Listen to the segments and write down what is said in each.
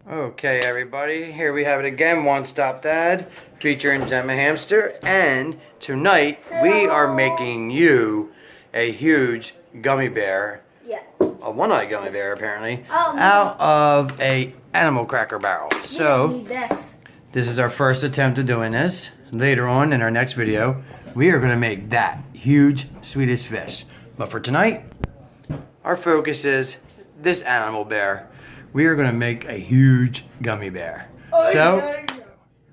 Okay, everybody, here we have it again, One Stop Dad, featuring Gemma Hamster, and tonight we are making you a huge gummy bear, a one-eyed gummy bear apparently, out of a animal cracker barrel. So, this is our first attempt at doing this. Later on in our next video, we are going to make that huge Swedish fish. But for tonight, our focus is this animal bear. We are going to make a huge gummy bear. So,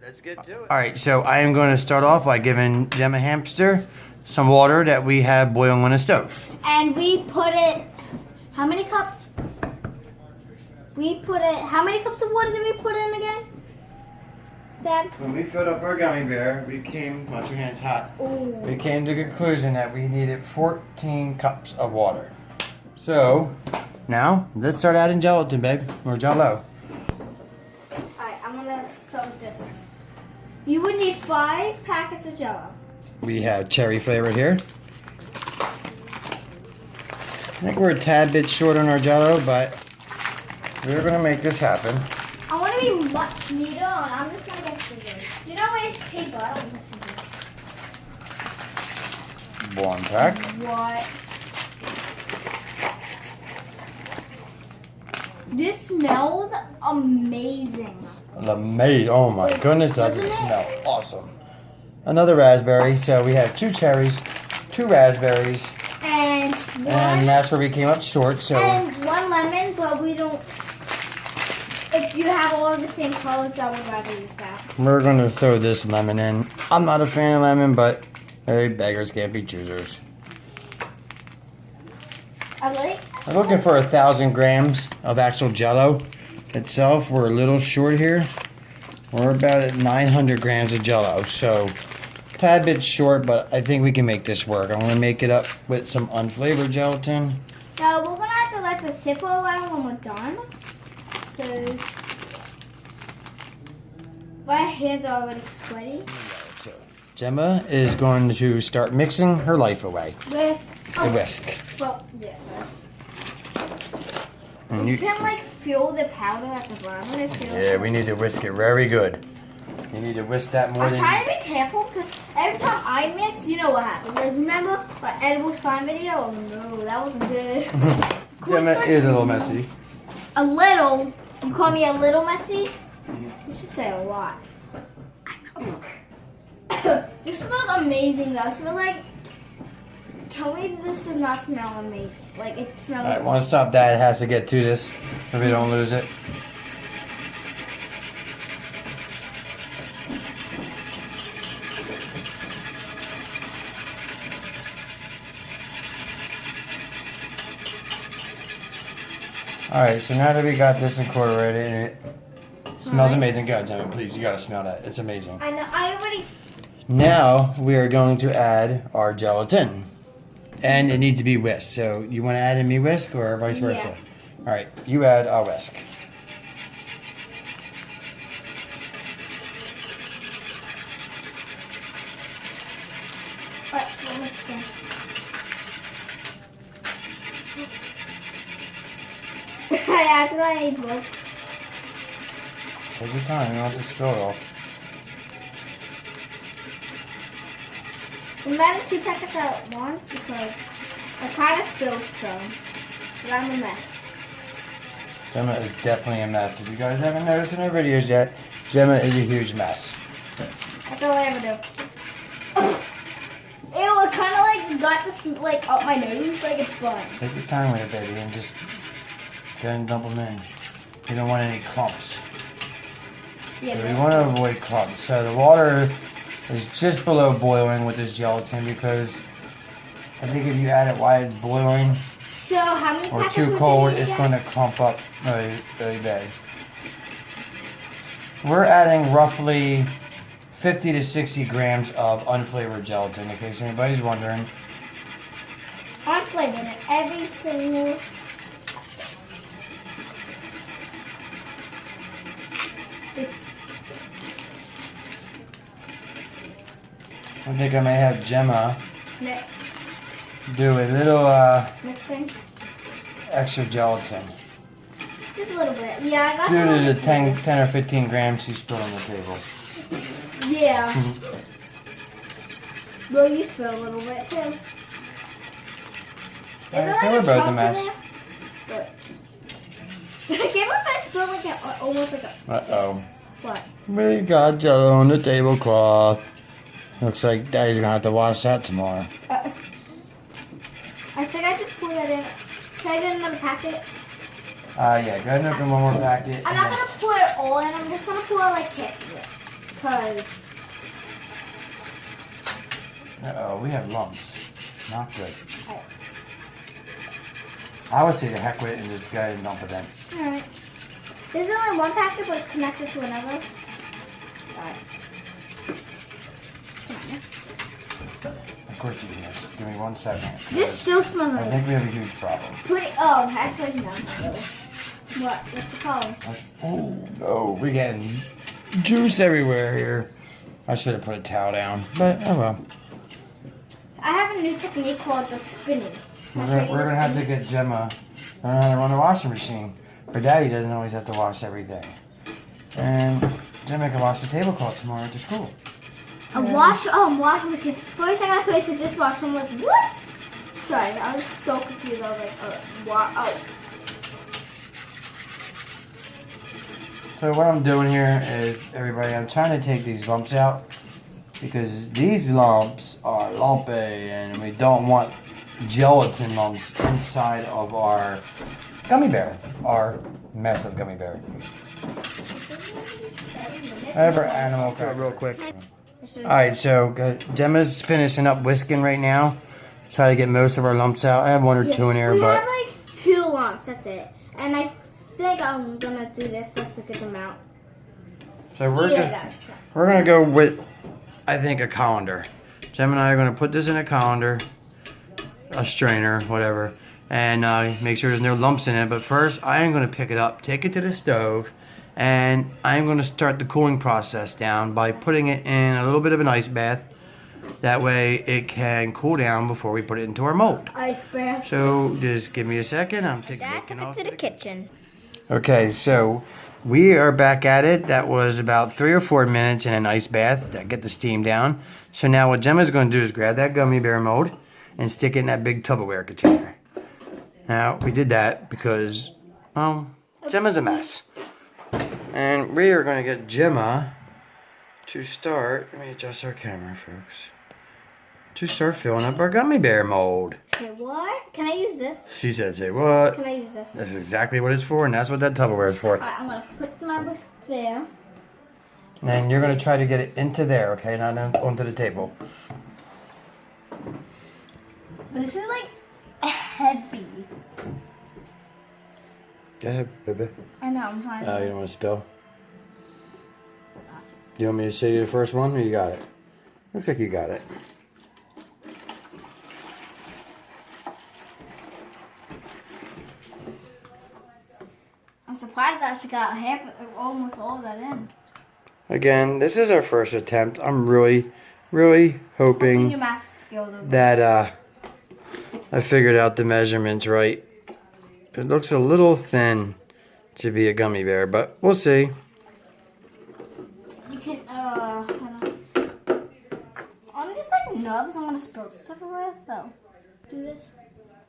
let's get to it. Alright, so I am going to start off by giving Gemma Hamster some water that we have boiling on the stove. And we put it, how many cups? How many cups of water did we put in again? Dad? When we filled up our gummy bear, we came, watch your hands hot. Ooh. We came to the conclusion that we needed 14 cups of water. So, now, let's start adding gelatin, babe, or jello. Alright, I'm gonna start with this. You would need 5 packets of Jello. We have cherry flavored here. I think we're a tad bit short on our jello, but we're gonna make this happen. I want to be much neater on. I'm just gonna get scissors. You know when it's paper, I don't need scissors. One pack. What? This smells amazing. Amazing. Oh my goodness, does it smell awesome. Another raspberry. So we have 2 cherries, 2 raspberries, and that's where we came up short. So and 1 lemon, but we don't. If you have all of the same colors, I would rather use that. we're gonna throw this lemon in. I'm not a fan of lemon, but hey, beggars can't be choosers. I'm looking for 1,000 grams of actual jello itself. We're a little short here. We're about at 900 grams of jello, so tad bit short, but I think we can make this work. I'm gonna make it up with some unflavored gelatin. Now we're gonna have to let this sit for a while when we're done. So my hands are already sweaty. So Gemma is going to start mixing her life away. With a whisk. Well, yeah. And You can like feel the powder at the bottom. yeah, we need to whisk it very good. You need to whisk that more I'm than... trying to be careful because every time I mix, you know what happens. Like, remember my edible slime video? Oh no, that wasn't good. Gemma is a little messy. A little? You call me a little messy? You should say a lot. This smells amazing though. It smells like... Tell me this does not smell amazing. Like it smells... Alright, want to stop that. It has to get to this so we don't lose it. Alright, so now that we got this incorporated and it smells amazing. Go, Gemma, please, you gotta smell that. It's amazing. I know, I already... Now we are going to add our gelatin. And it needs to be whisked. So you want to add in me whisk or vice versa? Yeah. Alright, you add, I'll whisk. Alright, well, let's go. I act like I need both. Take your time, you don't have to spill it all. I'm adding 2 packets at once because I kind of spilled some. But I'm a mess. Gemma is definitely a mess. If you guys haven't noticed in our videos yet, Gemma is a huge mess. That's all I ever do. Ew, it kind of like got this like up my nose, like it's fun. Take your time with it, baby, and just go and dump them in. You don't want any clumps. Yeah, So we want to avoid clumps. So the water is just below boiling with this gelatin because I think if you add it while it's boiling so how many or packets too would cold, you need it's again? going to clump up really, really bad. We're adding roughly 50 to 60 grams of unflavored gelatin, in case anybody's wondering. Unflavored in every single... I think I may have Gemma Mix. do a little Mixing. extra gelatin. Just a little bit. Yeah, I got Due some. to the 10 or 15 grams she spilled on the table. Yeah. Will you spill a little bit too? Is Alright, it so like we're a both chunk a in mess. there? I can't believe I spilled like almost like a. Uh-oh. What? We got jello on the tablecloth. Looks like Daddy's gonna have to wash that tomorrow. I think I just poured that in. Should I get another packet? Yeah, go ahead and open one more packet. I'm not gonna pour it all in. I'm just gonna pour like half of it. Cause. Uh-oh, we have lumps. Not good. Alright. I would say the heck with it and just go ahead and dump it in. Alright. There's only one packet, but it's connected to another. Alright. Of course you can miss. Give me 1 second. This still smells I like. think we have a huge problem. Actually, no. What? What's the problem? Oh, no. We're getting juice everywhere here. I should have put a towel down, but oh well. I have a new technique called the spinning. We're going to have to get Gemma learn how to run a washing machine. Her daddy doesn't always have to wash everything. And Gemma can wash the tablecloth tomorrow after school. Washing machine. First I got to place the dishwasher. I'm like, what? Sorry, I was so confused. I was like, So what I'm doing here is, everybody, I'm trying to take these lumps out because these lumps are lumpy and we don't want gelatin lumps inside of our gummy bear, our mess of gummy bear. Whatever animal cracker. Real quick. Alright, so Gemma's finishing up whisking right now. Try to get most of our lumps out. I have 1 or 2 in here, we but have like 2 lumps, that's it. And I think I'm gonna do this just to get them out. so we're gonna go with, I think, a colander. Gemma and I are gonna put this in a colander, a strainer, whatever, and make sure there's no lumps in it. But first, I am gonna pick it up, take it to the stove, and I'm gonna start the cooling process down by putting it in a little bit of an ice bath. That way it can cool down before we put it into our mold. Ice bath. So just give me a second. I'm taking Dad took it to the kitchen. Okay, so we are back at it. That was about 3 or 4 minutes in an ice bath to get the steam down. So now what Gemma's going to do is grab that gummy bear mold and stick it in that big Tupperware container. Now, we did that because, well, Gemma's a mess. And we are going to get Gemma to start, let me adjust our camera, folks, to start filling up our gummy bear mold. Say what? Can I use this? She said, say what? Can I use this? That's exactly what it's for, and that's what that Tupperware is for. Alright, I'm gonna put my whisk there. And you're going to try to get it into there, okay? Not onto the table. This is like heavy. Go ahead, baby. I know, I'm trying Oh, you don't want to spill? You want me to show you the first one, or you got it? Looks like you got it. I'm surprised I actually got almost all of that in. Again, this is our first attempt. I'm really, really hoping Your math skills are that I figured out the measurements right. It looks a little thin to be a gummy bear, but we'll see. You can, I'm just like nervous. I'm gonna spill stuff everywhere, so do this.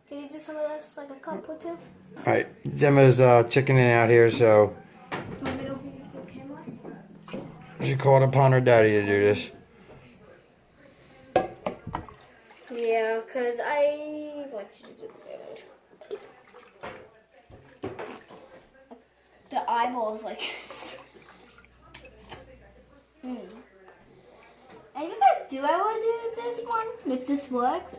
Can you do some of this, like a cup or 2? Alright, Gemma's chickening out here, so Want me to hold your camera? she called upon her daddy to do this. Yeah, because I want you to do it. The eyeballs like this. And you guys do ever do this one? If this works,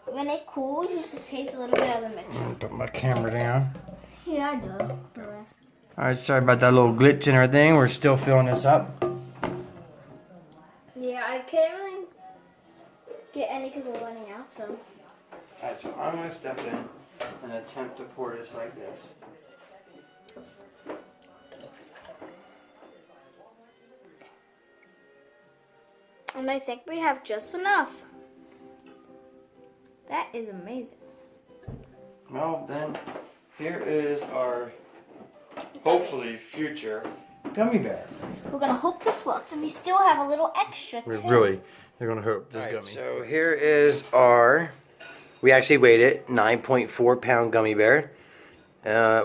when it cools, you should taste a little bit of the mixture. Put my camera down. Yeah, I do. The rest. Alright, sorry about that little glitch in our thing. We're still filling this up. Yeah, I can't really get any because we're running out, so. Alright, so I'm going to step in and attempt to pour this like this. And I think we have just enough. That is amazing. Well, then, here is our hopefully future gummy bear. We're gonna hope this works, and we still have a little extra too. Really, they're gonna hope this gummy. So here is our. We actually weighed it, 9.4 pound gummy bear.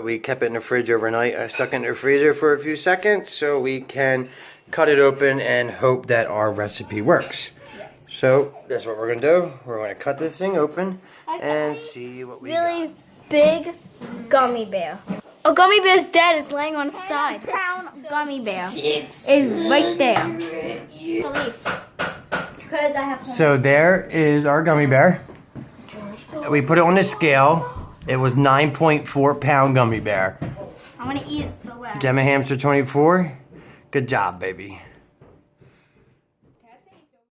We kept it in the fridge overnight. I stuck it in the freezer for a few seconds so we can cut it open and hope that our recipe works. Yes. So that's what we're gonna do. We're gonna cut this thing open and see what we got. Really big gummy bear. A gummy bear's dead. It's laying on its side. Gummy bear is right there. Because I have. So there is our gummy bear. We put it on the scale. It was 9.4 pound gummy bear. I want to eat it so bad. Gemma Hamster 24. Good job, baby.